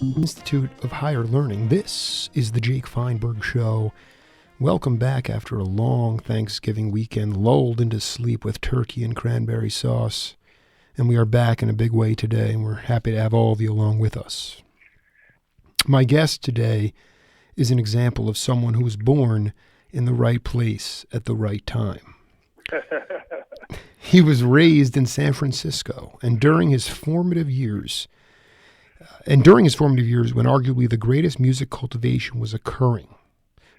Institute of Higher Learning. This is the Jake Feinberg Show. Welcome back after a long Thanksgiving weekend, lulled into sleep with turkey and cranberry sauce. And we are back in a big way today, and we're happy to have all of you along with us. My guest today is an example of someone who was born in the right place at the right time. He was raised in San Francisco, and during his formative years, when arguably the greatest music cultivation was occurring,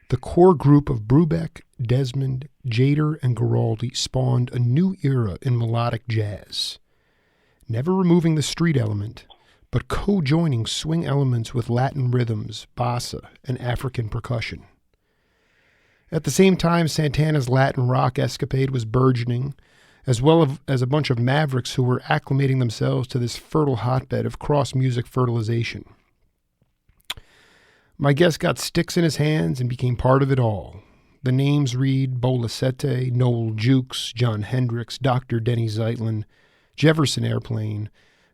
the core group of Brubeck, Desmond, Jader, and Granelli spawned a new era in melodic jazz, never removing the street element, but co-joining swing elements with Latin rhythms, bossa, and African percussion. At the same time, Santana's Latin rock escapade was burgeoning, as well as a bunch of mavericks who were acclimating themselves to this fertile hotbed of cross-music fertilization. My guest got sticks in his hands and became part of it all. The names read Bola Sete, Noel Jukes, John Hendricks, Dr. Denny Zeitlin, Jefferson Airplane,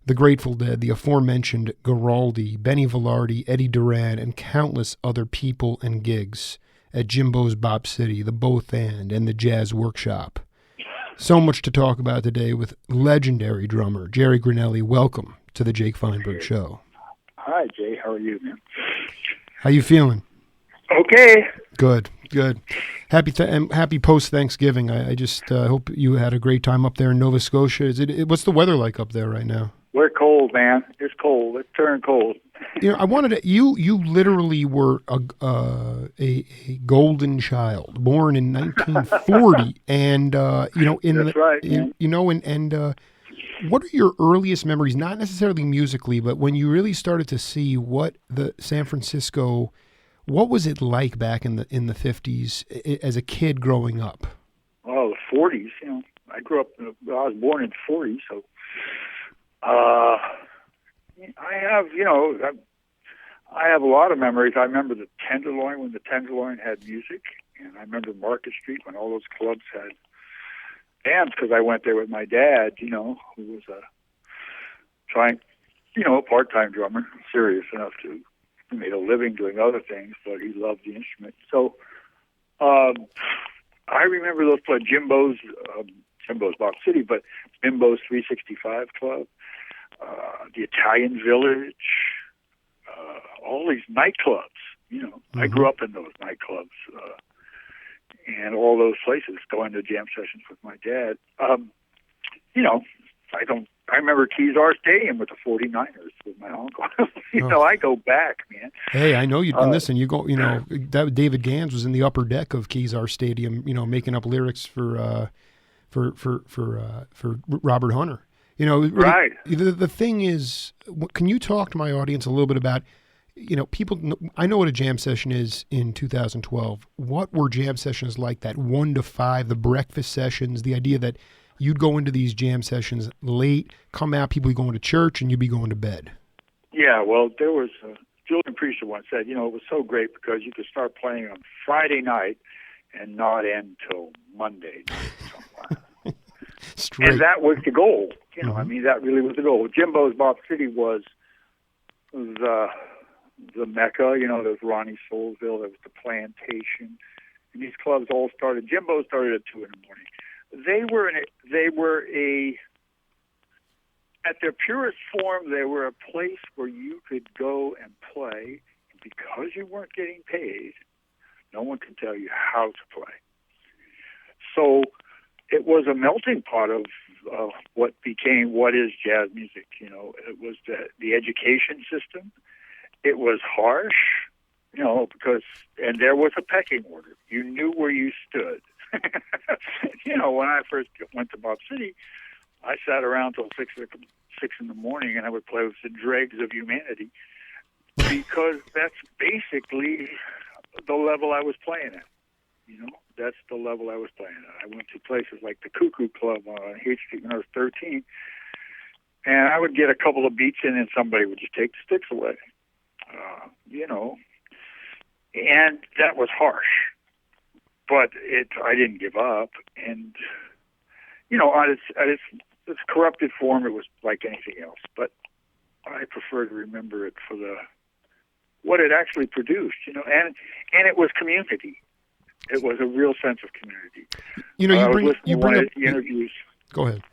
The Grateful Dead, the aforementioned Garibaldi, Benny Velarde, Eddie Duran, and countless other people and gigs at Jimbo's Bop City, the Both and the Jazz Workshop. So much to talk about today with legendary drummer Jerry Granelli. Welcome to the Jake Feinberg Show. Hi, Jay. How are you, man? How you feeling? Okay. Good. Happy post-Thanksgiving. I just hope you had a great time up there in Nova Scotia. What's the weather like up there right now? We're cold, man. It's cold. It's turned cold. I wanted to. You literally were a golden child, born in 1940, and That's right, man. What are your earliest memories? Not necessarily musically, but when you really started to see what the San Francisco, what was it like back in the 50s as a kid growing up? Well, the 40s. I grew up. I was born in the 40s, so I have a lot of memories. I remember the Tenderloin when the Tenderloin had music, and I remember Market Street when all those clubs had bands, because I went there with my dad, who was a part-time drummer, serious enough to made a living doing other things, but he loved the instrument. So I remember those Jimbo's Bop City, but Jimbo's 365 Club, the Italian Village, all these nightclubs. I grew up in those nightclubs and all those places, going to jam sessions with my dad. I remember Kezar Stadium with the 49ers with my uncle. I go back, man. Hey, I know you. And listen, that David Gans was in the upper deck of Kezar Stadium, making up lyrics for Robert Hunter. Right. The thing is, can you talk to my audience a little bit about, people, I know what a jam session is in 2012. What were jam sessions like, that 1 to 5, the breakfast sessions, the idea that you'd go into these jam sessions late, come out, people would be going to church, and you'd be going to bed? Yeah, well, there was, Julian Priester once said, it was so great because you could start playing on Friday night and not end till Monday night. Straight. And that was the goal. That really was the goal. Jimbo's Bop City was the Mecca. There was Ronnie Soulsville, there was the Plantation, and these clubs all started. Jimbo started at 2 in the morning. They were at their purest form. They were a place where you could go and play, and because you weren't getting paid, no one could tell you how to play. So it was a melting pot of what is jazz music. It was the education system. It was harsh, and there was a pecking order. You knew where you stood. When I first went to Bop City, I sat around till 6 in the morning, and I would play with the dregs of humanity, because that's basically the level I was playing at. That's the level I was playing at. I went to places like the Cuckoo Club on H Street when I was 13, and I would get a couple of beats in, and somebody would just take the sticks away. And that was harsh. But I didn't give up, and at its corrupted form, it was like anything else. But I prefer to remember it for the what it actually produced, and it was community. It was a real sense of community. You bring up the interviews. Go ahead.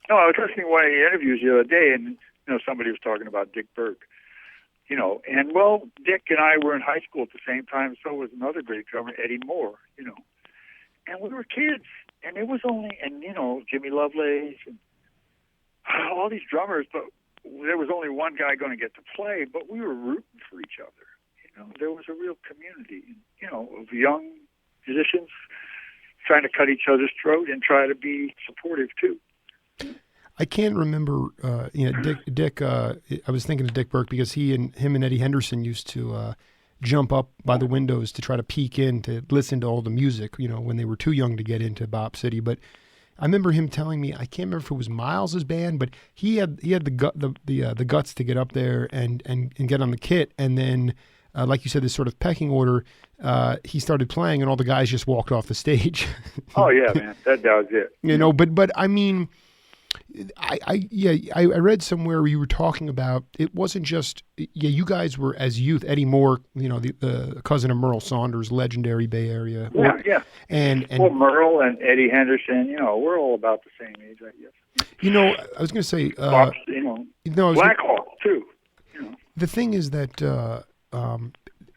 No, I was listening to one of the interviews the other day, and somebody was talking about Dick Burke. And Dick and I were in high school at the same time. So was another great drummer, Eddie Moore. And we were kids, and it was only Jimmy Lovelace and all these drummers, but there was only one guy going to get to play. But we were rooting for each other. There was a real community, of young musicians trying to cut each other's throat and try to be supportive too. I can't remember, Dick. I was thinking of Dick Burke because him and Eddie Henderson used to jump up by the windows to try to peek in to listen to all the music. When they were too young to get into Bop City. But I remember him telling me, I can't remember if it was Miles's band, but he had the guts to get up there and get on the kit, and then. Like you said, this sort of pecking order, he started playing and all the guys just walked off the stage. Oh yeah, man. That was it. But I mean, I read somewhere where you were talking about, it wasn't just, you guys were as youth, Eddie Moore, the cousin of Merle Saunders, legendary Bay Area. Yeah. And Merle and Eddie Henderson, we're all about the same age, I guess. I was going to say, Black Hawk too. The thing is that,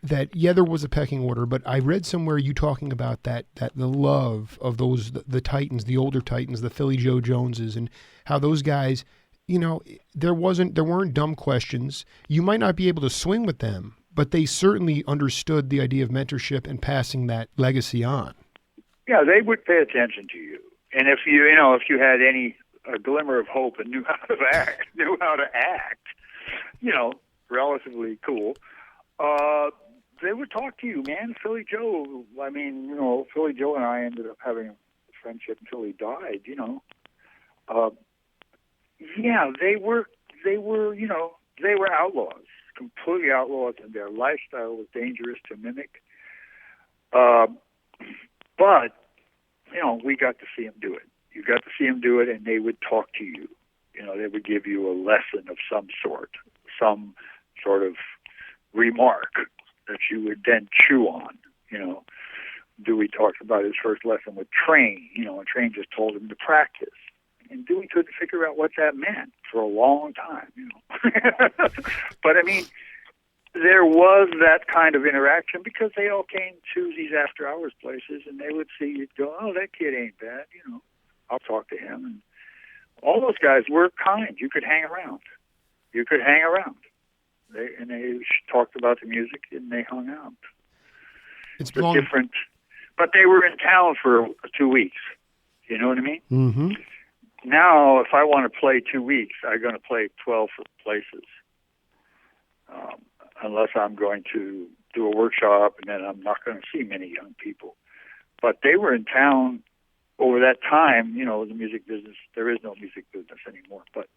there was a pecking order, but I read somewhere you talking about that the love of those, the Titans, the older Titans, the Philly Joe Joneses, and how those guys, there weren't dumb questions. You might not be able to swing with them, but they certainly understood the idea of mentorship and passing that legacy on. Yeah, they would pay attention to you. And if you had a glimmer of hope and knew how to act, relatively cool, they would talk to you, man. Philly Joe, Philly Joe and I ended up having a friendship until he died, they were outlaws, completely outlaws, and their lifestyle was dangerous to mimic. But, we got to see them do it. You got to see them do it, and they would talk to you. They would give you a lesson of some sort of remark that you would then chew on. Dewey talked about his first lesson with Train, and Train just told him to practice. And Dewey couldn't figure out what that meant for a long time, But there was that kind of interaction because they all came to these after hours places and they would see you go, oh, that kid ain't bad, I'll talk to him. And all those guys were kind. You could hang around. They talked about the music and they hung out. It's different, but they were in town for 2 weeks. You know what I mean? Mm-hmm. Now, if I want to play 2 weeks, I'm going to play 12 places, unless I'm going to do a workshop, and then I'm not going to see many young people. But they were in town over that time. The music business. There is no music business anymore, but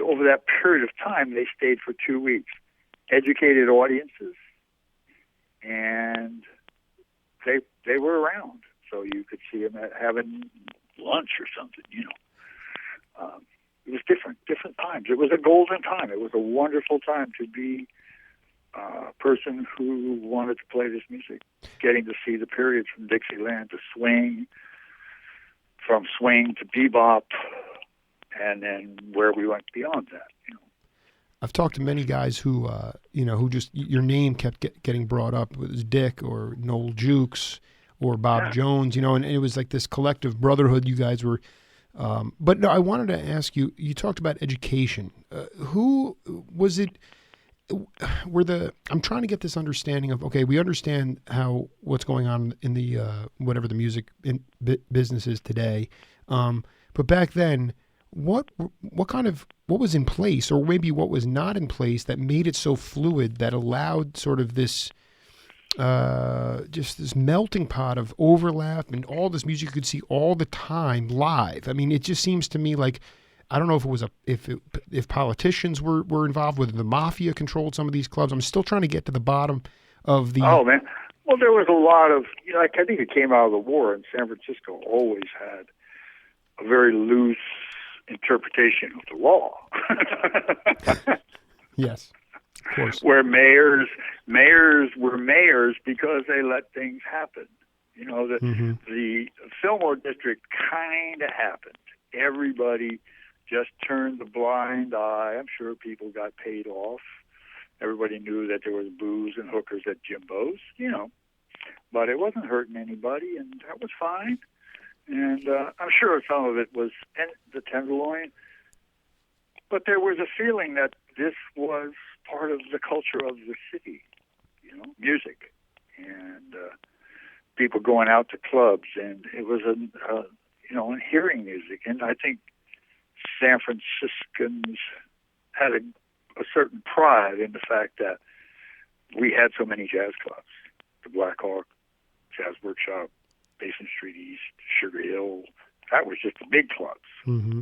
over that period of time, they stayed for 2 weeks, educated audiences, and they were around. So you could see them having lunch or something, It was different times. It was a golden time. It was a wonderful time to be a person who wanted to play this music, getting to see the periods from Dixieland to swing, from swing to bebop, and then where we went beyond that. I've talked to many guys who just, your name kept getting brought up. It was Dick or Noel Jukes or Bob Jones, and it was like this collective brotherhood you guys were. But no, I wanted to ask you, you talked about education. Who was it? I'm trying to get this understanding of, okay, we understand what's going on in the, whatever the music business is today. But back then, what was in place, or maybe what was not in place that made it so fluid, that allowed sort of this, just this melting pot of overlap and all this music you could see all the time live. It just seems to me like, I don't know if it was if politicians were involved, whether the mafia controlled some of these clubs. I'm still trying to get to the bottom of the. Oh man, well there was a lot of, I think it came out of the war, and San Francisco always had a very loose interpretation of the law. Yes, of course. where mayors were mayors because they let things happen. You know, the Fillmore district kind of happened. Everybody just turned the blind eye. I'm sure people got paid off. Everybody knew that there was booze and hookers at Jimbo's, you know, but it wasn't hurting anybody, and that was fine. And I'm sure some of it was the Tenderloin, but there was a feeling that this was part of the culture of the city, you know, music, and people going out to clubs, and it was you know, and hearing music. And I think San Franciscans had a certain pride in the fact that we had so many jazz clubs: the Black Hawk, Jazz Workshop, Basin Street East, Sugar Hill. That was just the big clubs. Mm-hmm.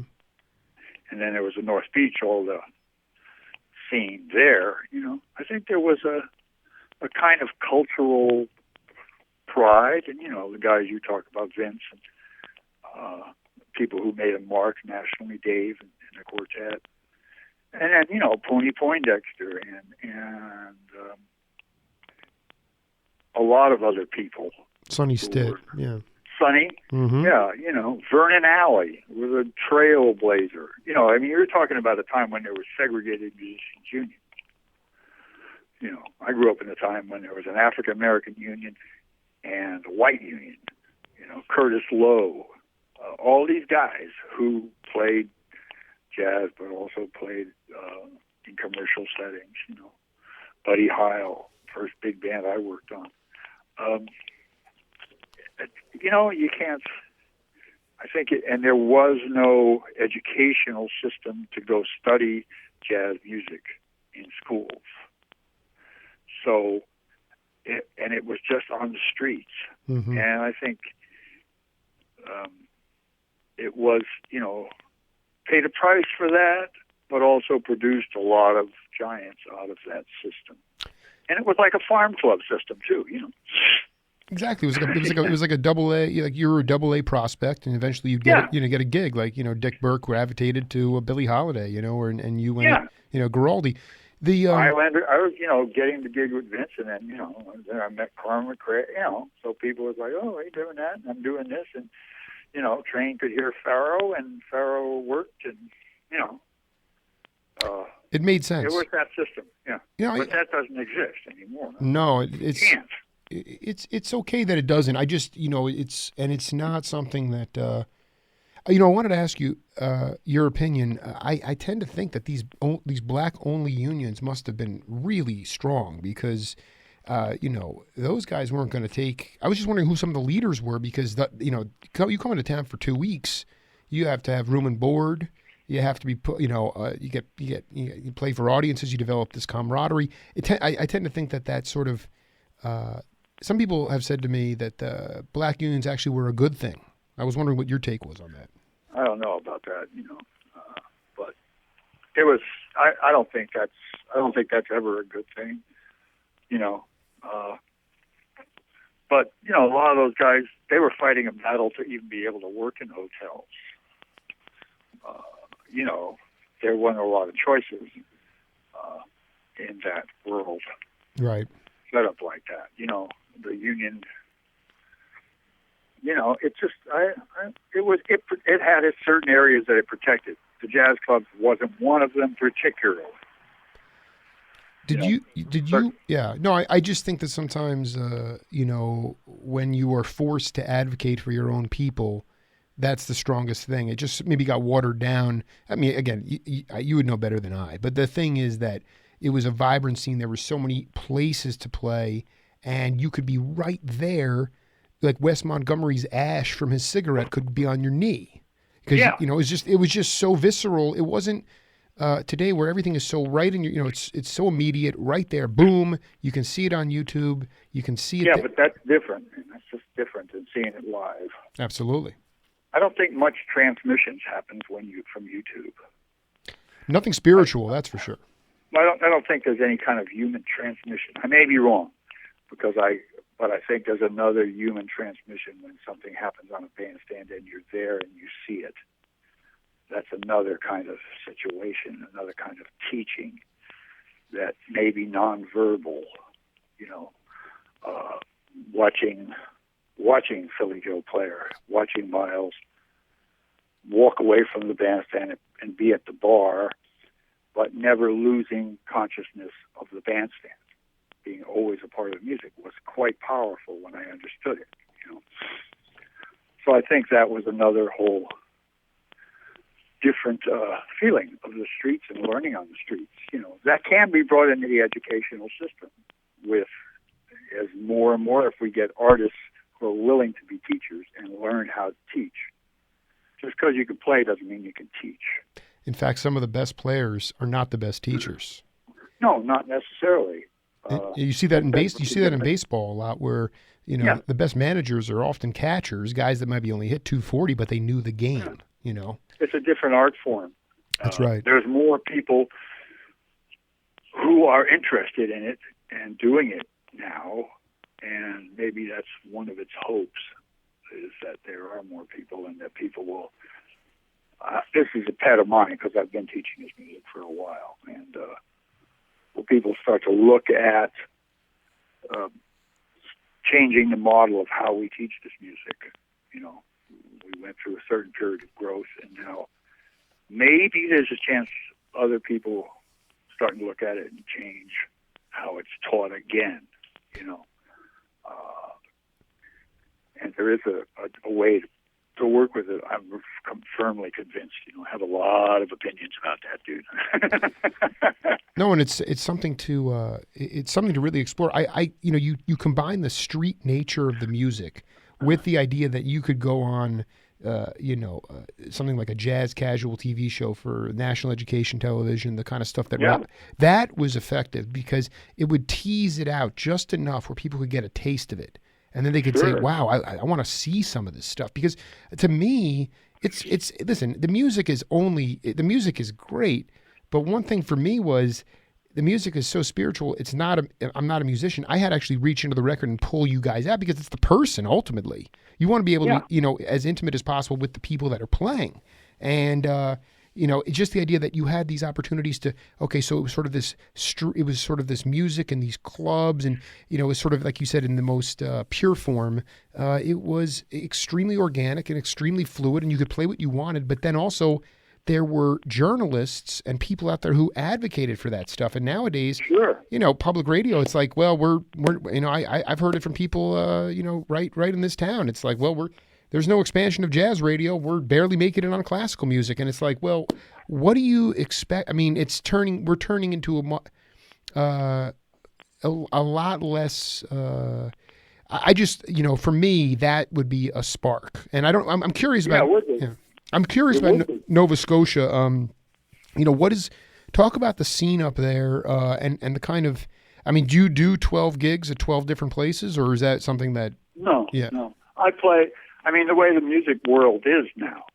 And then there was the North Beach, all the scene there. You know, I think there was a kind of cultural pride, and you know, the guys you talk about, Vince, and people who made a mark nationally, Dave and the quartet, and then you know, Pony Poindexter and a lot of other people. Sonny Stitt, yeah. Sonny, Mm-hmm. yeah, you know, Vernon Alley was a trailblazer. You know, I mean, you're talking about a time when there was segregated musicians union. You know, I grew up in a time when there was an African American union and a white union. You know, Curtis Lowe, all these guys who played jazz, but also played in commercial settings. You know, Buddy Heil, first big band I worked on. You know, you can't. I think, and there was no educational system to go study jazz music in schools. So, it was just on the streets, Mm-hmm. and I think it was, you know, paid a price for that, but also produced a lot of giants out of that system. And it was like a farm club system too, you know. Exactly. It was like a double A. Like you were a double A prospect, and eventually you'd get get a gig. Like Dick Burke gravitated to Billie Holiday, and you went, Giraldi. The I was getting the gig with Vince, and then then I met Carmen McRae. So people was like, oh, are you doing that? And I'm doing this, and Train could hear Pharaoh, and Pharaoh worked, and it made sense. It was that system, but that doesn't exist anymore. No, it can't. It's okay that it doesn't. I just it's not something that I wanted to ask you your opinion. I tend to think that these black only unions must have been really strong because those guys weren't going to take. I was just wondering who some of the leaders were because you come into town for 2 weeks, you have to have room and board. You have to be put. You play for audiences. You develop this camaraderie. I tend to think that sort of. Some people have said to me that black unions actually were a good thing. I was wondering what your take was on that. I don't know about that, but it was. I don't think that's ever a good thing, But a lot of those guys, they were fighting a battle to even be able to work in hotels. There weren't a lot of choices in that world. Right. Set up like that, the union. It just it had its certain areas that it protected. The jazz clubs wasn't one of them particularly. Did you? Yeah. No, I just think that sometimes, when you are forced to advocate for your own people, that's the strongest thing. It just maybe got watered down. I mean, again, you would know better than I. But the thing is that it was a vibrant scene. There were so many places to play, and you could be right there. Like Wes Montgomery's ash from his cigarette could be on your knee because it was just so visceral. It wasn't today where everything is so right in your it's so immediate right there. Boom, you can see it on YouTube. You can see it. Yeah, but that's different. That's just different than seeing it live. Absolutely. I don't think much transmissions happens from YouTube. Nothing spiritual, that's for sure. I don't think there's any kind of human transmission. I may be wrong, but I think there's another human transmission when something happens on a bandstand and you're there and you see it. That's another kind of situation, another kind of teaching. that may be nonverbal, you know, watching Philly Joe Player, watching Miles walk away from the bandstand and be at the bar, but never losing consciousness of the bandstand, being always a part of the music, was quite powerful when I understood it, you know. So I think that was another whole different feeling of the streets and learning on the streets, you know. That can be brought into the educational system with, as more and more, if we get artists who are willing to be teachers and learn how to teach. Just because you can play doesn't mean you can teach. In fact, some of the best players are not the best teachers. No, not necessarily. You see that in baseball a lot, where the best managers are often catchers, guys that maybe only hit 240, but they knew the game. You know, it's a different art form. That's right. There's more people who are interested in it and doing it now, and maybe that's one of its hopes, is that there are more people and that people will. This is a pet of mine because I've been teaching this music for a while, and when people start to look at changing the model of how we teach this music, you know, we went through a certain period of growth, and now maybe there's a chance other people starting to look at it and change how it's taught again, you know. And there is a way to work with it. I'm firmly convinced. You know, I have a lot of opinions about that, dude. No, and it's something to really explore. You combine the street nature of the music with the idea that you could go on, something like a jazz casual TV show for national education television, the kind of stuff that was effective because it would tease it out just enough where people could get a taste of it. And then they could say, wow, I want to see some of this stuff. Because to me, listen, the music is great. But one thing for me was the music is so spiritual. I'm not a musician. I had to actually reach into the record and pull you guys out because it's the person ultimately. You want to be able to be, as intimate as possible with the people that are playing. And, it's just the idea that you had these opportunities to, so it was sort of this music and these clubs and, it was sort of like you said in the most pure form. It was extremely organic and extremely fluid and you could play what you wanted, but then also there were journalists and people out there who advocated for that stuff. And nowadays, public radio, it's like, well, we're I've heard it from people, right in this town. It's like, well, there's no expansion of jazz radio. We're barely making it on classical music. And it's like, well, what do you expect? I mean, we're turning into a lot less, I just, for me, that would be a spark. And I'm curious about, I'm curious about Nova Scotia. Talk about the scene up there, and the kind of, do you do 12 gigs at 12 different places or is that something that? No. I play, the way the music world is now,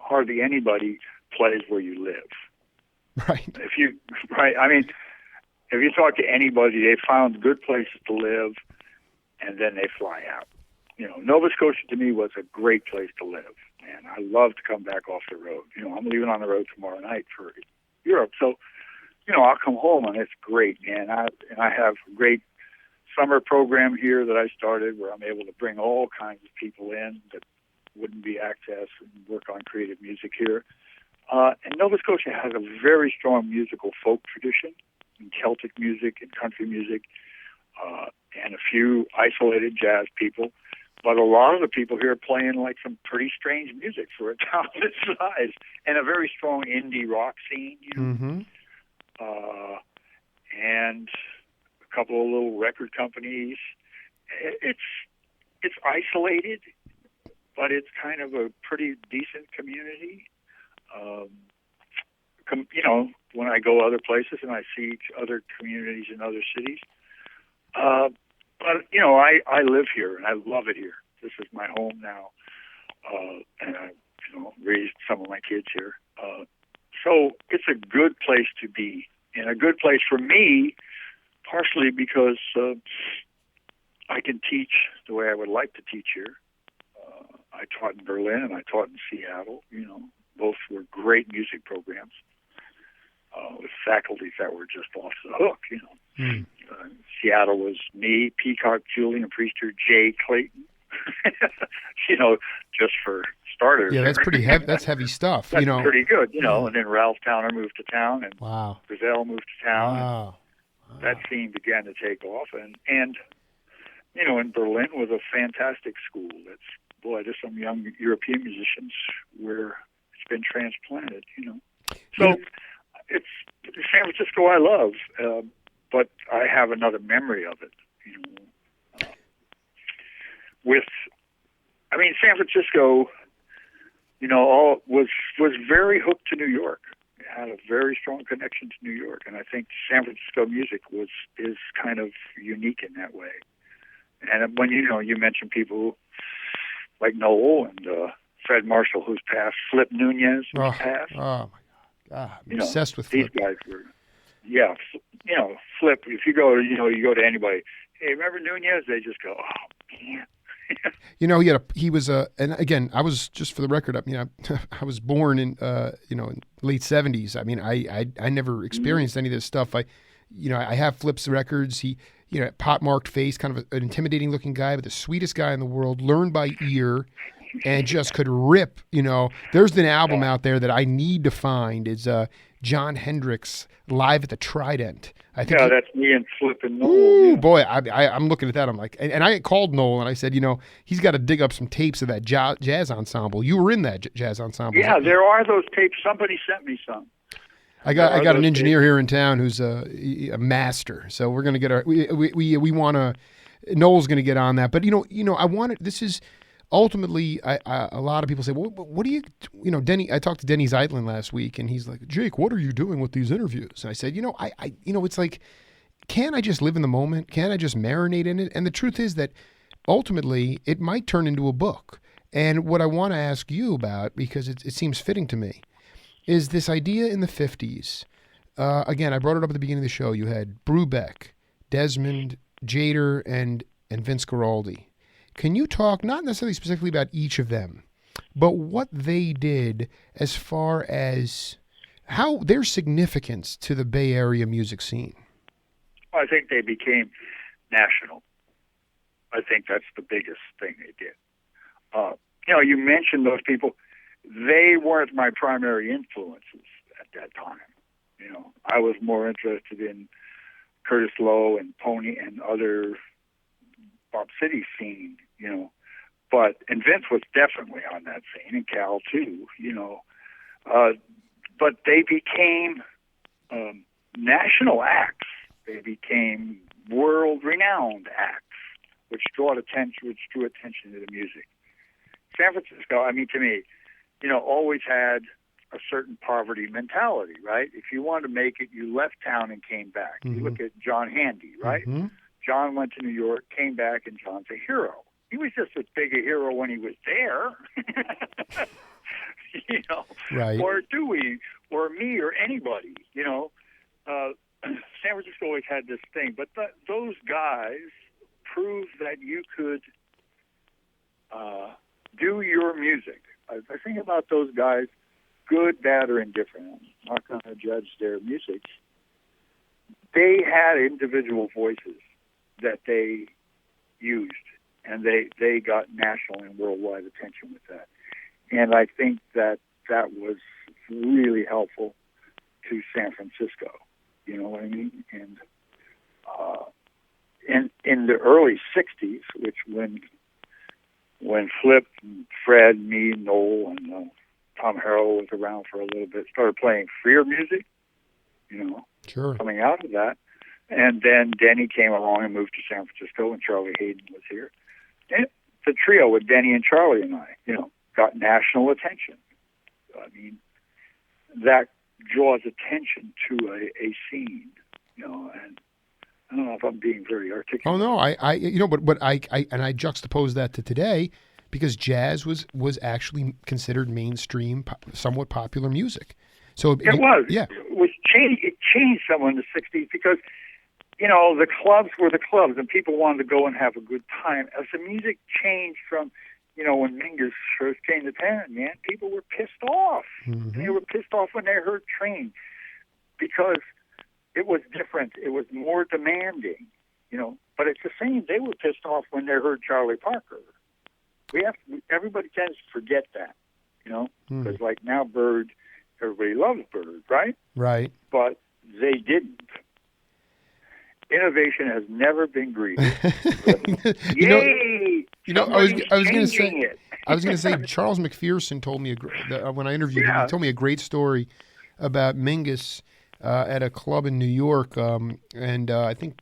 hardly anybody plays where you live. Right. If you talk to anybody, they found good places to live, and then they fly out. Nova Scotia to me was a great place to live, and I love to come back off the road. I'm leaving on the road tomorrow night for Europe, so I'll come home and it's great, man. I have a great summer program here that I started where I'm able to bring all kinds of people in that wouldn't be accessed and work on creative music here. And Nova Scotia has a very strong musical folk tradition in Celtic music and country music, and a few isolated jazz people. But a lot of the people here are playing like some pretty strange music for a town this size, and a very strong indie rock scene, Mm-hmm. And a couple of little record companies. It's isolated, but it's kind of a pretty decent community. When I go other places and I see other communities in other cities. But I live here and I love it here. This is my home now, and I raised some of my kids here. So it's a good place to be, and a good place for me, partially because I can teach the way I would like to teach here. I taught in Berlin and I taught in Seattle. Both were great music programs. with faculties that were just off the hook, you know. Mm. Seattle was me, Peacock, Julian Priester, Jay Clayton. You know, just for starters. Yeah, that's pretty heavy. That's heavy stuff. That's you know, pretty good, you know. Yeah. And then Ralph Towner moved to town, and Wow. Brazil moved to town. Wow. And that scene began to take off, and you know, in Berlin was a fantastic school. That's there's some young European musicians where it's been transplanted, you know. So it's San Francisco I love, but I have another memory of it, you know. San Francisco, you know, was very hooked to New York. It had a very strong connection to New York, and I think San Francisco music is kind of unique in that way. And when you mentioned people like Noel and Fred Marshall, who's passed, Flip Nunez, who's passed. Oh my God, I'm obsessed with Flip. These guys were, Flip. If you go to anybody, hey, remember Nunez? They just go, oh man. You know, he was and again, I was, just for the record, I was born in in late 70s. I mean, I never experienced any of this stuff. I have Flip's records. He, pot marked face, kind of an intimidating looking guy, but the sweetest guy in the world, learned by ear, and just could rip. There's an album out there that I need to find. Is John Hendricks Live at the Trident. I think that's me and Flip and Noel. Ooh, boy, I'm looking at that. I'm like, and I called Noel and I said, he's got to dig up some tapes of that jazz ensemble. You were in that jazz ensemble. Yeah, there are those tapes. Somebody sent me some. I got an engineer here in town who's a master. So we're gonna get we want to. Noel's gonna get on that. But I want it. This is ultimately. A lot of people say, well, what do you Denny? I talked to Denny Zeitlin last week, and he's like, Jake, what are you doing with these interviews? And I said, it's like, can't I just live in the moment? Can't I just marinate in it? And the truth is that ultimately it might turn into a book. And what I want to ask you about, because it seems fitting to me, is this idea in the 50s. Again, I brought it up at the beginning of the show. You had Brubeck, Desmond, Jader, and Vince Guaraldi. Can you talk, not necessarily specifically about each of them, but what they did as far as how their significance to the Bay Area music scene? I think they became national. I think that's the biggest thing they did. You mentioned those people. They weren't my primary influences at that time. I was more interested in Curtis Lowe and Pony and other Bob City scene, and Vince was definitely on that scene, and Cal too, but they became national acts. They became world-renowned acts, which drew attention to the music. San Francisco, to me, always had a certain poverty mentality, right? If you wanted to make it, you left town and came back. Mm-hmm. You look at John Handy, right? Mm-hmm. John went to New York, came back, and John's a hero. He was just as big a hero when he was there, right? Or Dewey, or me, or anybody, San Francisco always had this thing, but those guys proved that you could do your music. I think about those guys, good, bad, or indifferent. I'm not going to judge their music. They had individual voices that they used, and they got national and worldwide attention with that. And I think that was really helpful to San Francisco. You know what I mean? And in the early '60s, which when Flip, and Fred, me, Noel, and Tom Harrell was around for a little bit, started playing freer music. Sure. Coming out of that. And then Denny came along and moved to San Francisco, and Charlie Hayden was here. And the trio with Denny and Charlie and I, got national attention. That draws attention to a scene, and I don't know if I'm being very articulate. Oh no, but I juxtapose that to today, because jazz was actually considered mainstream, somewhat popular music. So it was. Yeah. It changed someone in the '60s because, the clubs were the clubs, and people wanted to go and have a good time. As the music changed from, when Mingus first came to town, man, people were pissed off. Mm-hmm. And they were pissed off when they heard Train. because it was different. It was more demanding, you know. But it's the same. They were pissed off when they heard Charlie Parker. Everybody tends to forget that, you know, because like now Bird, everybody loves Bird, right? Right. But they didn't. Innovation has never been greedy. Yay! I was going to say. It. I was going to say Charles McPherson told me when I interviewed him. He told me a great story about Mingus at a club in New York, and I think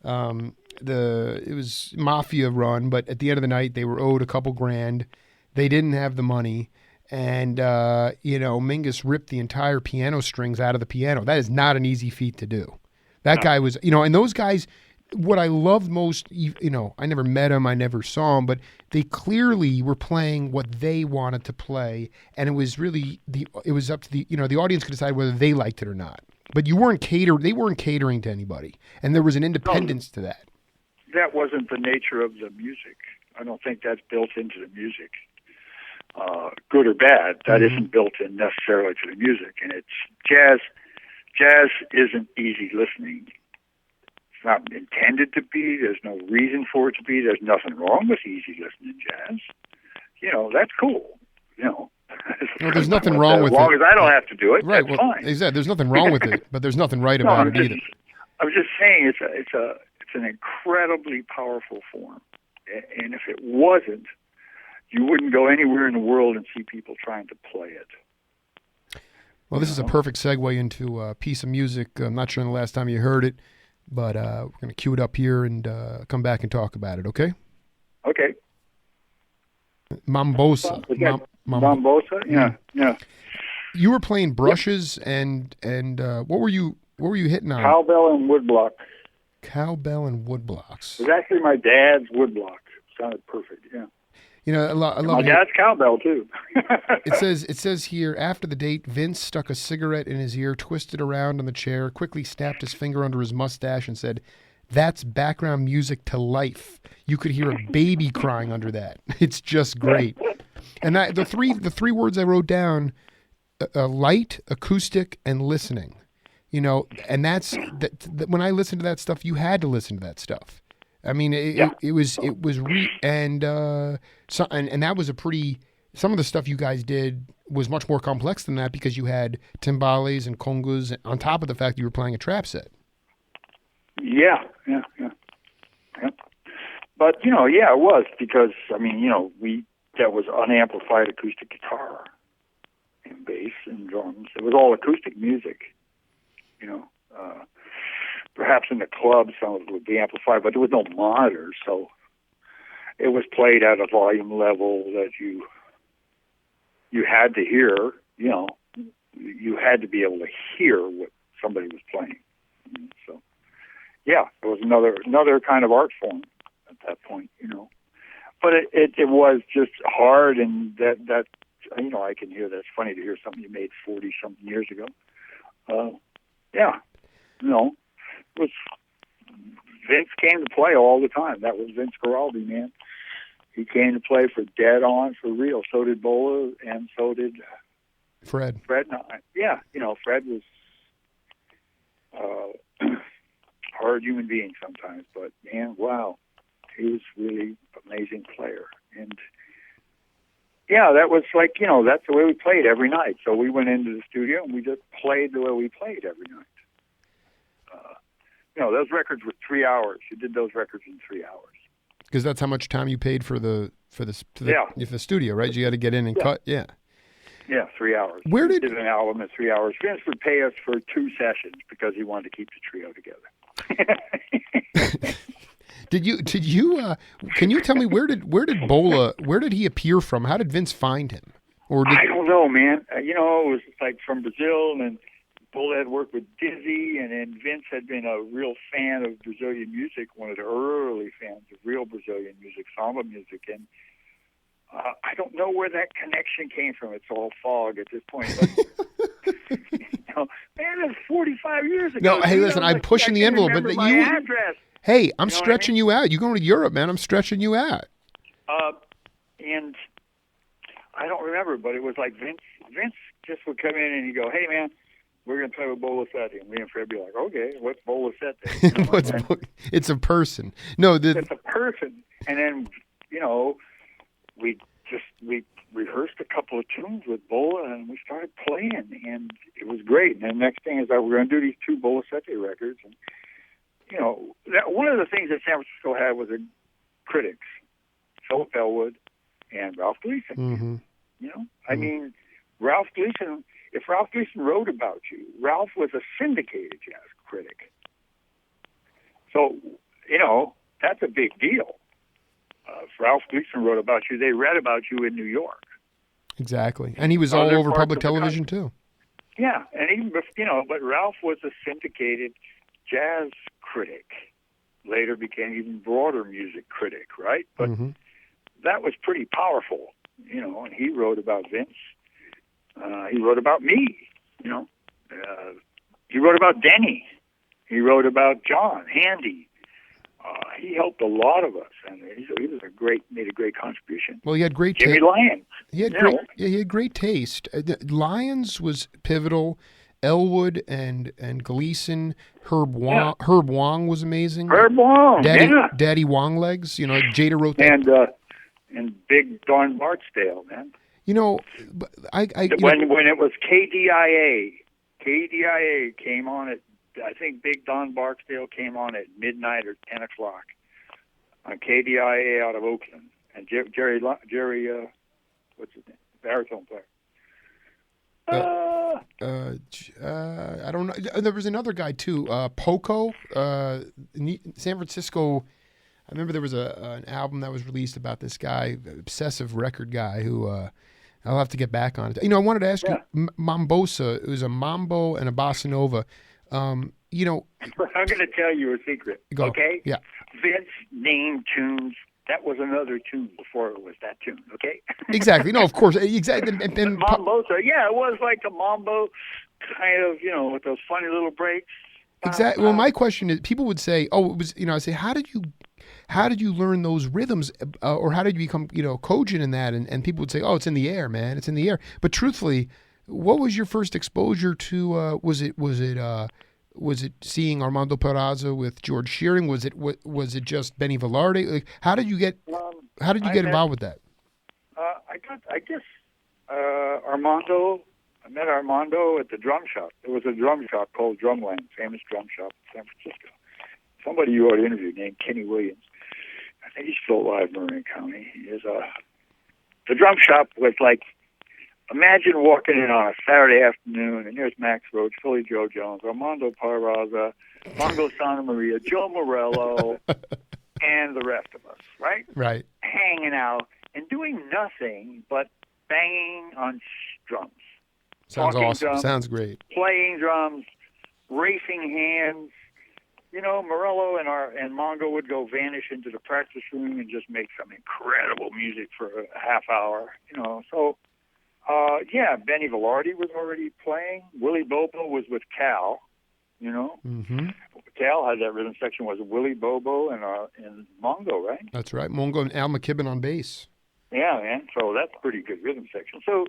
it was mafia run, but at the end of the night they were owed a couple grand. They didn't have the money, and Mingus ripped the entire piano strings out of the piano. That is not an easy feat to do. That guy was, and those guys, what I loved most, I never met him, I never saw him, but they clearly were playing what they wanted to play, and it was really it was up to the audience could decide whether they liked it or not. But they weren't catering to anybody, and there was an independence to that. That wasn't the nature of the music. I don't think that's built into the music, good or bad. That isn't built in necessarily to the music, and it's jazz. Jazz isn't easy listening. It's not intended to be. There's no reason for it to be. There's nothing wrong with easy listening jazz. That's cool. Well, there's nothing wrong with it. As long as I don't have to do it, right? That's fine. Exactly. There's nothing wrong with it, but there's nothing right about it either. I was just saying it's an incredibly powerful form, and if it wasn't, you wouldn't go anywhere in the world and see people trying to play it. Well, this is a perfect segue into a piece of music. I'm not sure the last time you heard it, but we're going to cue it up here and come back and talk about it, okay? Okay. Mambosa. Mambosa? Yeah. You were playing brushes and what were you hitting on? Cowbell and woodblock. Cowbell and woodblocks. It was actually my dad's woodblock. Sounded perfect, yeah. I love my dad's cowbell too. It says here, after the date, Vince stuck a cigarette in his ear, twisted around on the chair, quickly snapped his finger under his mustache, and said, "That's background music to life. You could hear a baby crying under that. It's just great." And the three words I wrote down: light, acoustic, and listening. And that's when I listened to that stuff, you had to listen to that stuff. I mean, and that was some of the stuff you guys did was much more complex than that because you had timbales and congas on top of the fact you were playing a trap set. Yeah. But, it was because, that was unamplified acoustic guitar and bass and drums. It was all acoustic music, Perhaps in the club some of it would be amplified, but there was no monitors, so it was played at a volume level that you had to hear. You had to be able to hear what somebody was playing. So, yeah, it was another kind of art form at that point. But it was just hard, and that I can hear that. It's funny to hear something you made 40-something years ago. Was Vince came to play all the time. That was Vince Guaraldi, man. He came to play for dead on, for real. So did Bola, and so did Fred. Fred and I. Yeah, Fred was a hard human being sometimes, but man, wow, he was really an amazing player. And yeah, that was like, that's the way we played every night. So we went into the studio and we just played the way we played every night. Those records were 3 hours. You did those records in 3 hours. Because that's how much time you paid for the studio, right? You had to get in and cut. Yeah. Yeah, 3 hours. Where did an album in 3 hours? Vince would pay us for 2 sessions because he wanted to keep the trio together. Did you? Can you tell me where did Bola? Where did he appear from? How did Vince find him? I don't know, man. It was like from Brazil, and Bola had worked with Dizzy, and then Vince had been a real fan of Brazilian music, one of the early fans of real Brazilian music, samba music, and I don't know where that connection came from. It's all fog at this point. But, man, that's 45 years ago. No, hey, listen, I'm pushing the envelope, but my address. Hey, I'm stretching you out. You're going to Europe, man. I'm stretching you out. And I don't remember, but it was like Vince just would come in and he'd go, "Hey, man, we're going to play with Bolasetti. And me and Fred be like, okay, what's Bolasetti? It's a person. No, it's a person. And then, we rehearsed a couple of tunes with Bola, and we started playing, and it was great. And the next thing is that we're going to do these 2 Bolasetti records. And, one of the things that San Francisco had was critics, Philip Elwood and Ralph Gleason. Mm-hmm. I mean, Ralph Gleason, if Ralph Gleason wrote about you, Ralph was a syndicated jazz critic. So, that's a big deal. If Ralph Gleason wrote about you, they read about you in New York. Exactly. And he was all over public television, too. Yeah, and even, but Ralph was a syndicated jazz critic. Later became even broader music critic, right? But that was pretty powerful, and he wrote about Vince. He wrote about me, he wrote about Denny. He wrote about John Handy. He helped a lot of us, and he made a great contribution. Well, he had great Jimmy Lyons. He had great taste. Lyons was pivotal. Elwood and Gleason, Herb Wong was amazing. Herb Wong, Daddy Wong Legs. Jada wrote that. And Big Don Barksdale, man. When it was KDIA came on at, I think Big Don Barksdale came on at midnight or 10 o'clock on KDIA out of Oakland, and Jerry, what's his name, baritone player. I don't know. There was another guy too, Poco, San Francisco. I remember there was an album that was released about this guy, obsessive record guy, who I'll have to get back on it. I wanted to ask you, Mambosa. It was a mambo and a bossa nova. I'm going to tell you a secret. Go. Okay? Yeah. Vince named tunes. That was another tune before it was that tune, okay? Exactly. No, of course. Exactly. And Mambosa, it was like a mambo kind of, with those funny little breaks. Exactly. Well, my question is, people would say, "Oh, it was," I say, "How did you learn those rhythms, or how did you become, cogent in that?" And people would say, "Oh, it's in the air, man. It's in the air." But truthfully, what was your first exposure to? Was it seeing Armando Peraza with George Shearing? Was it just Benny Velarde? Like, how did you get involved with that? I guess Armando. I met Armando at the drum shop. There was a drum shop called Drumland, famous drum shop in San Francisco. Somebody you ought to interview named Kenny Williams. I think he's still alive in Marin County. The drum shop was like, imagine walking in on a Saturday afternoon, and there's Max Roach, Philly Joe Jones, Armando Peraza, Mongo Santa Maria, Joe Morello, and the rest of us, right? Right. Hanging out and doing nothing but banging on drums. Sounds awesome. Drums, sounds great. Playing drums, racing hands. Morello and Mongo would go vanish into the practice room and just make some incredible music for a half hour. So Benny Velarde was already playing. Willie Bobo was with Cal. Mm-hmm. Cal had that rhythm section. Was Willie Bobo and Mongo, right? That's right. Mongo and Al McKibben on bass. Yeah, man. So that's a pretty good rhythm section. So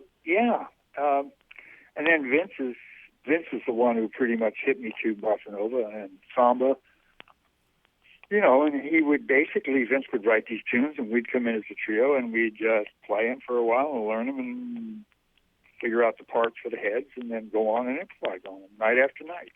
and then Vince is the one who pretty much hit me to bossa nova and samba. And Vince would write these tunes, and we'd come in as a trio, and we'd just play them for a while and learn them and figure out the parts for the heads, and then go on and improvise on them night after night.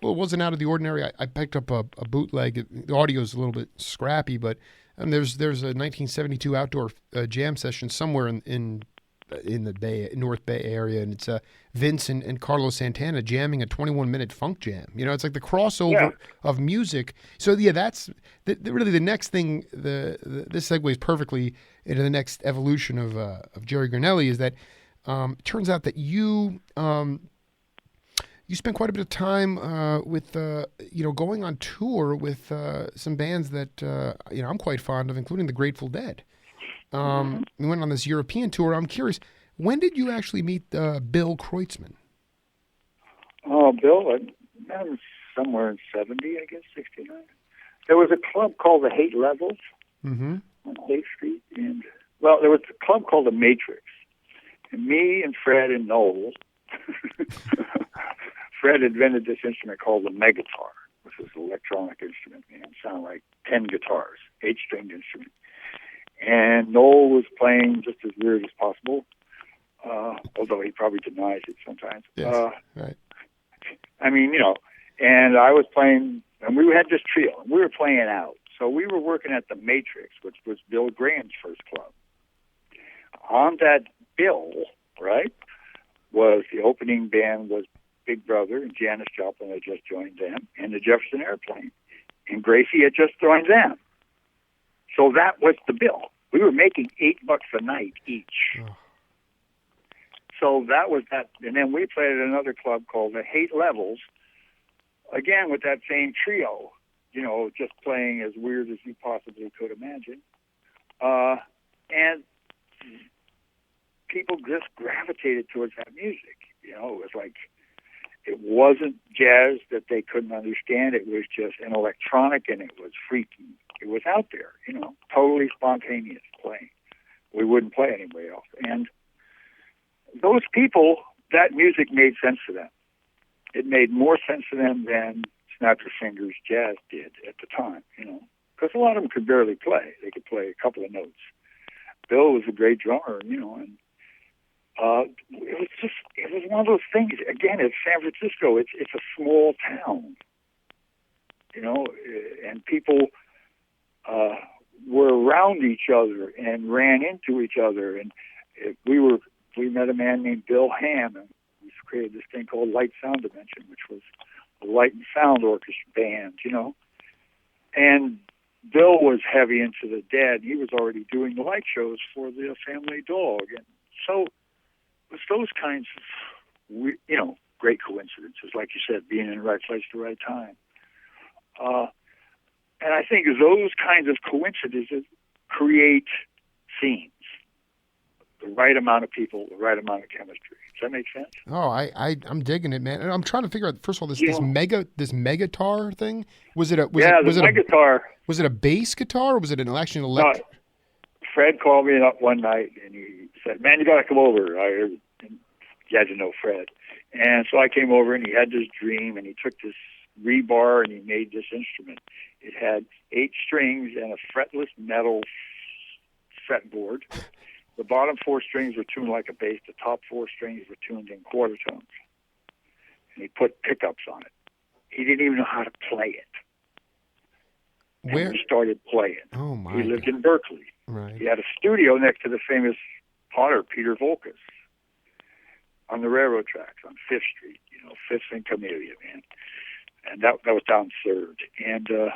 Well, it wasn't out of the ordinary. I picked up a bootleg. The audio is a little bit scrappy, but there's a 1972 outdoor jam session somewhere in the North Bay area, and it's Vince and Carlos Santana jamming a 21-minute funk jam. It's like the crossover of music. So that's really the next thing. This segues perfectly into the next evolution of Jerry Granelli, is that it turns out that you spent quite a bit of time with going on tour with some bands that I'm quite fond of, including the Grateful Dead. We went on this European tour. I'm curious, when did you actually meet Bill Kreutzmann? Oh, Bill, I met him somewhere in 70, I guess, 69. There was a club called the Haight Levels on Haight Street. And, there was a club called the Matrix. And me and Fred and Noel Fred invented this instrument called the megatar, which is an electronic instrument, and it sounded like 10 guitars, 8-stringed instrument. And Noel was playing just as weird as possible, although he probably denies it sometimes. Yes, right. I mean, and I was playing, and we had this trio, and we were playing out. So we were working at the Matrix, which was Bill Graham's first club. On that bill, right, was the opening band was Big Brother and Janis Joplin had just joined them, and the Jefferson Airplane, and Gracie had just joined them. So that was the bill. We were making $8 a night each. Oh. So that was that, and then we played at another club called the Hate Levels, again with that same trio, just playing as weird as you possibly could imagine. And people just gravitated towards that music. It was like, it wasn't jazz that they couldn't understand. It was just an electronic, and it was freaky. It was out there, totally spontaneous playing. We wouldn't play anywhere else. And those people, that music made sense to them. It made more sense to them than Snapper Fingers jazz did at the time, because a lot of them could barely play. They could play a couple of notes. Bill was a great drummer, and it was one of those things. Again, it's San Francisco. It's a small town, and people were around each other and ran into each other. And we met a man named Bill Ham, and we created this thing called Light Sound Dimension, which was a light and sound orchestra band, And Bill was heavy into the Dead. He was already doing the light shows for the Family Dog, and so it was those kinds of, great coincidences, like you said, being in the right place at the right time. And I think those kinds of coincidences create scenes. The right amount of people, the right amount of chemistry. Does that make sense? Oh, I'm digging it, man. And I'm trying to figure out, first of all, this megatar thing. Was it a megatar? Was it a bass guitar, or was it actually an electric? No, Fred called me up one night and he said, "Man, you got to come over." You had to know Fred, and so I came over and he had this dream, and he took this rebar and he made this instrument. It had 8 strings and a fretless metal fretboard. The bottom 4 strings were tuned like a bass. The top 4 strings were tuned in quarter tones. And he put pickups on it. He didn't even know how to play it. Where? And he started playing. Oh, my He lived God. in Berkeley. Right. He had a studio next to the famous potter, Peter Volkas, on the railroad tracks on 5th Street, 5th and Camellia, man. And that was down 3rd. And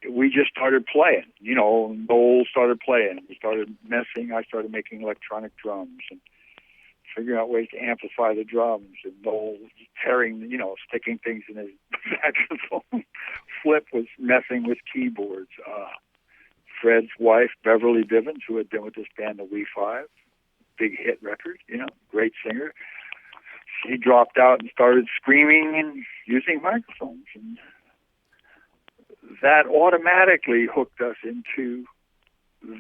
we just started playing. Noel started playing. We started messing. I started making electronic drums and figuring out ways to amplify the drums. And Noel tearing, sticking things in his saxophone. Flip was messing with keyboards. Fred's wife, Beverly Bivens, who had been with this band, the Wee Five, big hit record, great singer. She dropped out and started screaming and using microphones. And that automatically hooked us into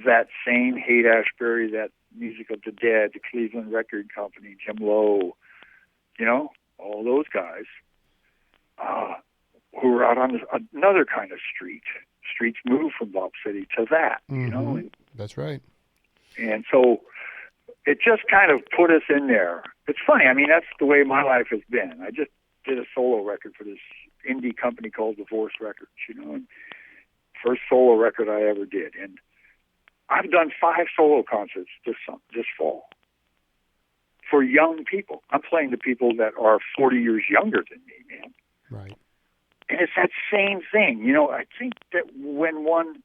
that same Haight-Ashbury, that music of the Dead, the Cleveland Record Company, Jim Lowe, all those guys who were out on another kind of street. Streets moved from Bob City to that, And, that's right. And so it just kind of put us in there. It's funny. I mean, that's the way my life has been. I just did a solo record for this indie company called Divorce Records, and first solo record I ever did. And I've done 5 solo concerts this fall for young people. I'm playing to people that are 40 years younger than me, man. Right. And it's that same thing. I think that when one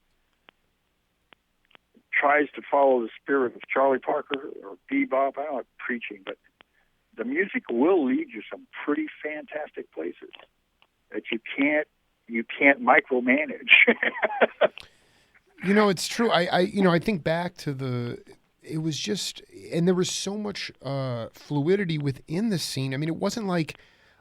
tries to follow the spirit of Charlie Parker or bebop, I don't like preaching, but the music will lead you some pretty fantastic places that you can't micromanage. It's true. I think back to it was just, and there was so much fluidity within the scene. I mean, it wasn't like,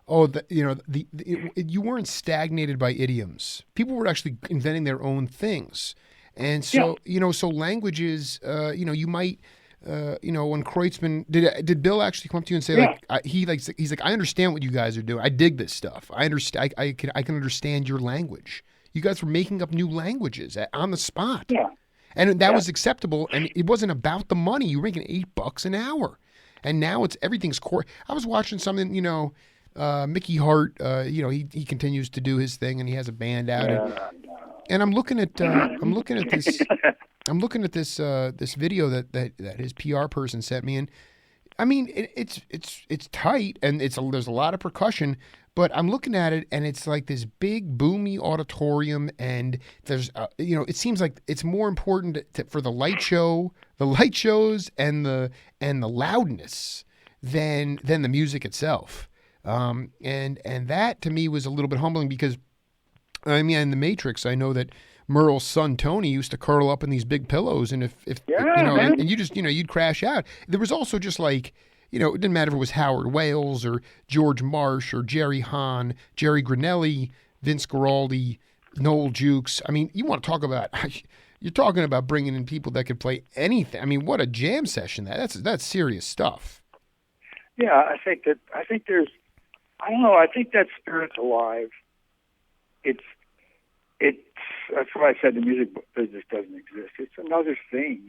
you weren't stagnated by idioms. People were actually inventing their own things. And so, so languages, you might when Kreutzmann did Bill actually come up to you and say he's like, I understand what you guys are doing. I dig this stuff. I understand. I can understand your language. You guys were making up new languages on the spot. Yeah. And that was acceptable, and it wasn't about the money. You were making $8 an hour, and now everything's core. I was watching something, Mickey Hart. He continues to do his thing, and he has a band out, and I'm looking at this. I'm looking at this video that his PR person sent me, and I mean it's tight, and there's a lot of percussion. But I'm looking at it, and it's like this big, boomy auditorium, and there's, it seems like it's more important for the light shows, and the loudness than the music itself. And that to me was a little bit humbling because, I mean, in The Matrix, I know that Merle's son Tony used to curl up in these big pillows, and if and you just you'd crash out. There was also just like. It didn't matter if it was Howard Wales or George Marsh or Jerry Hahn, Jerry Granelli, Vince Guaraldi, Noel Jukes. I mean, you're talking about bringing in people that could play anything. I mean, what a jam session that's serious stuff. Yeah, I think that spirit's alive. That's why I said the music business doesn't exist. It's another thing,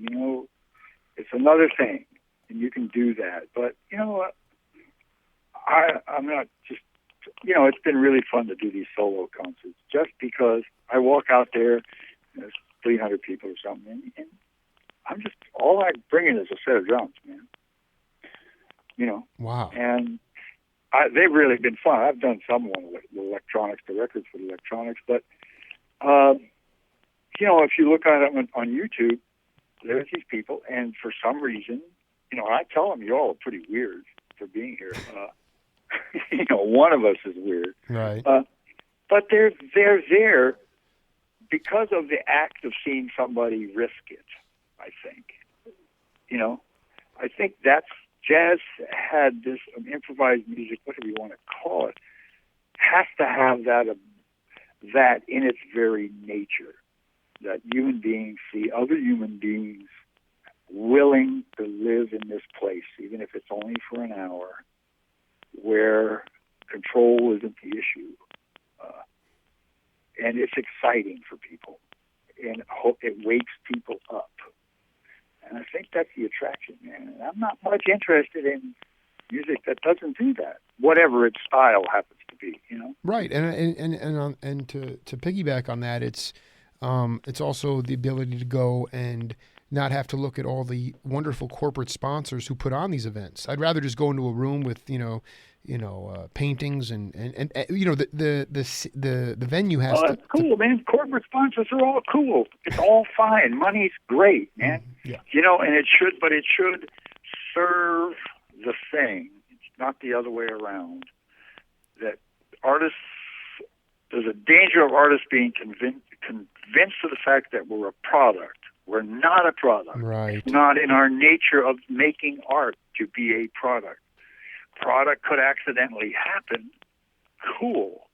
it's another thing. And you can do that. But you know what? I'm not just, it's been really fun to do these solo concerts just because I walk out there, there's 300 people or something, and I'm just, all I bring in is a set of drums, man. Wow. And they've really been fun. I've done some with electronics, the records with electronics, but, if you look at it on YouTube, there's these people, and for some reason, I tell them you all are pretty weird for being here. One of us is weird, right? But they're there because of the act of seeing somebody risk it. I think, I think that's jazz had this improvised music, whatever you want to call it, has to have that in its very nature. That human beings see other human beings willing to live in this place, even if it's only for an hour, where control isn't the issue. And it's exciting for people, and it wakes people up. And I think that's the attraction, man. And I'm not much interested in music that doesn't do that, whatever its style happens to be, Right, and to piggyback on that, it's also the ability to go and not have to look at all the wonderful corporate sponsors who put on these events. I'd rather just go into a room with paintings and the venue has. Oh, that's cool, man. Corporate sponsors are all cool. It's all fine. Money's great, man. Yeah. And it should serve the thing. It's not the other way around. That artists, there's a danger of artists being convinced of the fact that we're a product. We're not a product. Right. It's not in our nature of making art to be a product. Product could accidentally happen. Cool.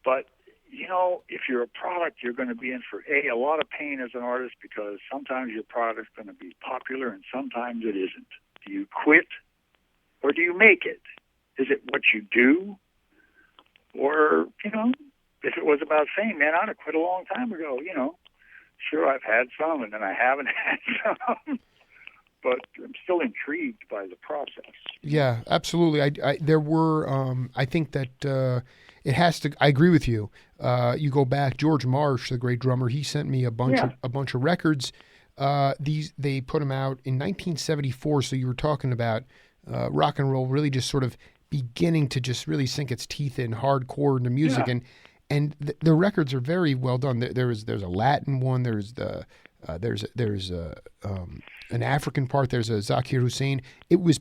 But, if you're a product, you're going to be in for a lot of pain as an artist because sometimes your product's going to be popular and sometimes it isn't. Do you quit or do you make it? Is it what you do? Or, if it was about fame, man, I'd have quit a long time ago, Sure, I've had some, and then I haven't had some, but I'm still intrigued by the process. Yeah, absolutely. I think that it has to. I agree with you. You go back, George Marsh, the great drummer. He sent me a bunch of records. They put them out in 1974. So you were talking about rock and roll really just sort of beginning to just really sink its teeth in hardcore into music, and the records are very well done. There's a Latin one. There's an African part. There's a Zakir Hussain. It was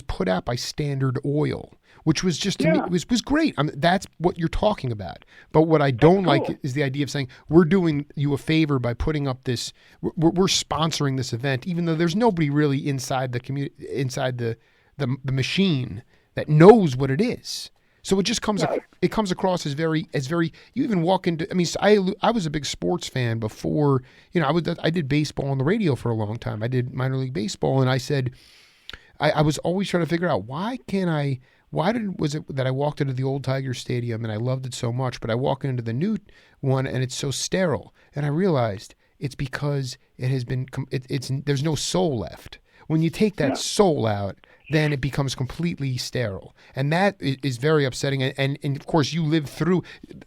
put out by Standard Oil, which was just to me was great. That's what you're talking about. But what I don't like is the idea of saying we're doing you a favor by putting up this. We're sponsoring this event, even though there's nobody really inside the machine that knows what it is. So it just comes it comes across as very you even walk into, I mean, I was a big sports fan before, I did baseball on the radio for a long time. I did minor league baseball, and I said I was always trying to figure out why was it that I walked into the old Tiger Stadium and I loved it so much, but I walk into the new one and it's so sterile. And I realized it's because it has been there's no soul left. When you take that soul out, then it becomes completely sterile. And that is very upsetting. And of course, you lived through.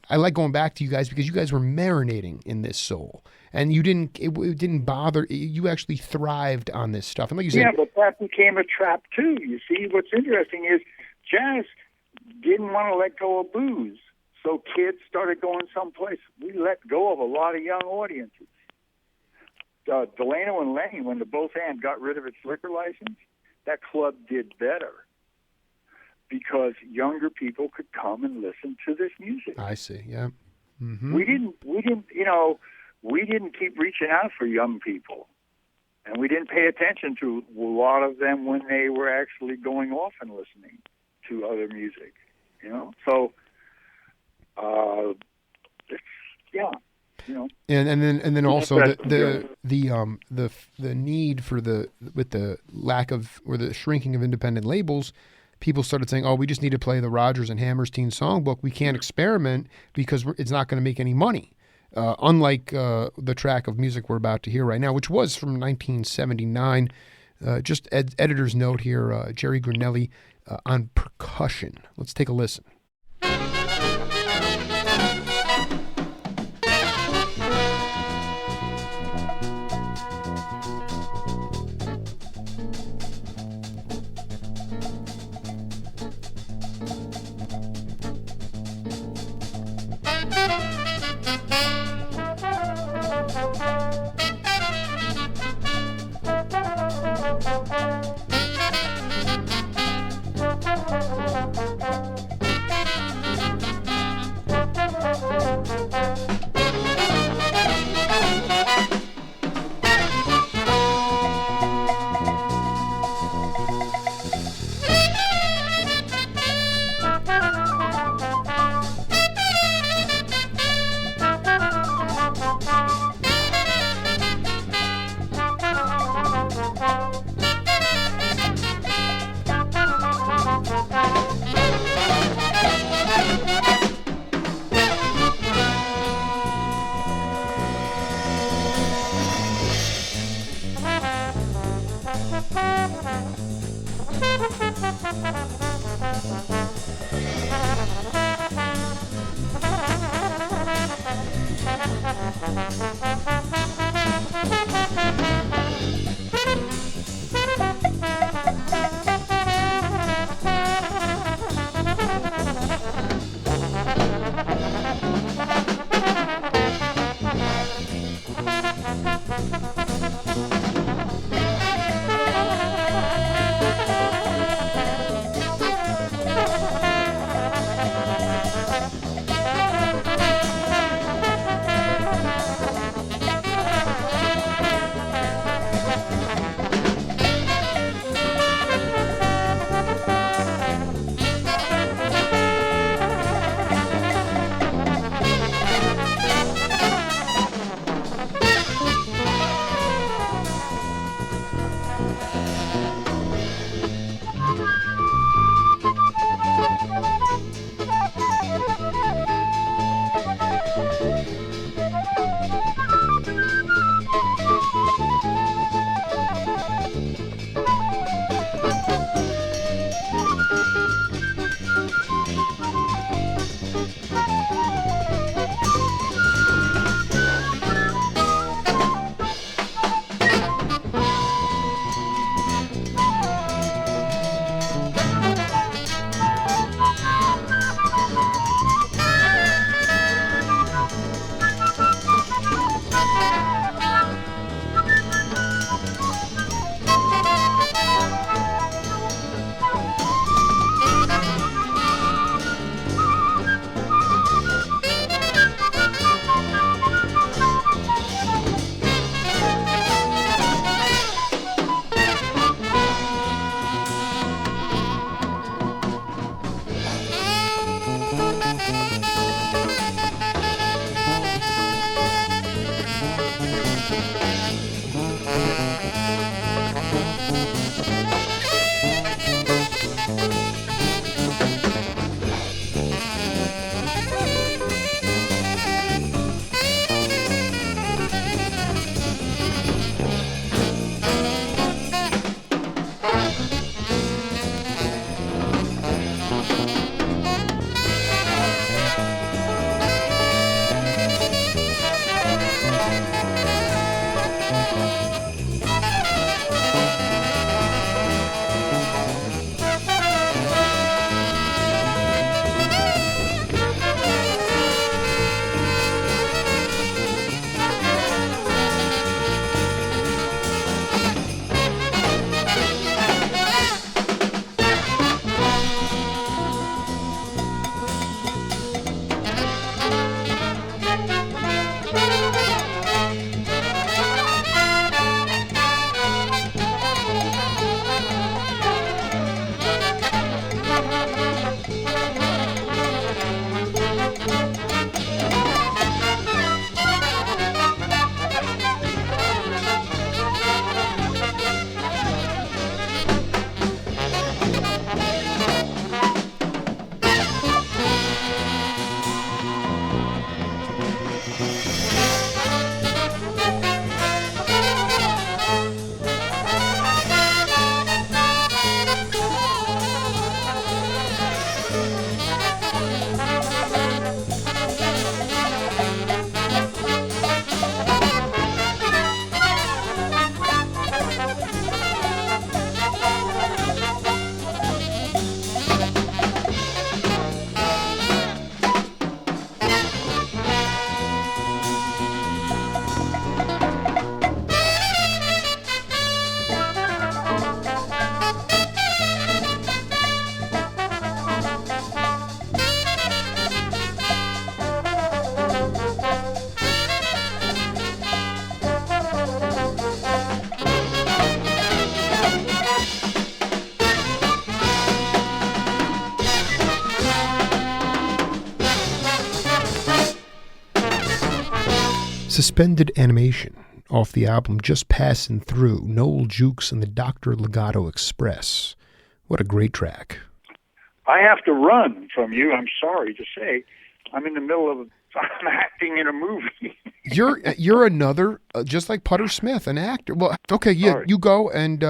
I like going back to you guys because you guys were marinating in this soul. And it didn't bother. You actually thrived on this stuff. And like you said, yeah, but that became a trap too. You see, what's interesting is jazz didn't want to let go of booze. So kids started going someplace. We let go of a lot of young audiences. Delano and Lenny, when the Both Hand got rid of its liquor license, that club did better because younger people could come and listen to this music. I see. Yeah. Mm-hmm. We didn't keep reaching out for young people, and we didn't pay attention to a lot of them when they were actually going off and listening to other music. So And then also the need for with the lack of or the shrinking of independent labels, people started saying, "Oh, we just need to play the Rodgers and Hammerstein songbook. We can't experiment because it's not going to make any money." Unlike the track of music we're about to hear right now, which was from 1979. Just editor's note here: Jerry Granelli on percussion. Let's take a listen. Suspended animation off the album Just Passing Through, Noel Jukes and the Dr. Legato Express. What a great track. I have to run from you, I'm sorry to say. I'm in the middle of I'm acting in a movie. You're another, just like Putter Smith, an actor. Well, okay, yeah, Sorry. you go and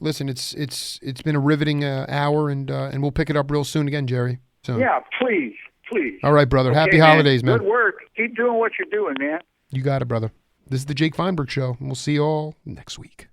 listen, it's been a riveting hour, and we'll pick it up real soon again, Jerry. So. Yeah, please. All right, brother. Okay, Happy holidays, man. Good work. Keep doing what you're doing, man. You got it, brother. This is the Jake Feinberg Show, and we'll see you all next week.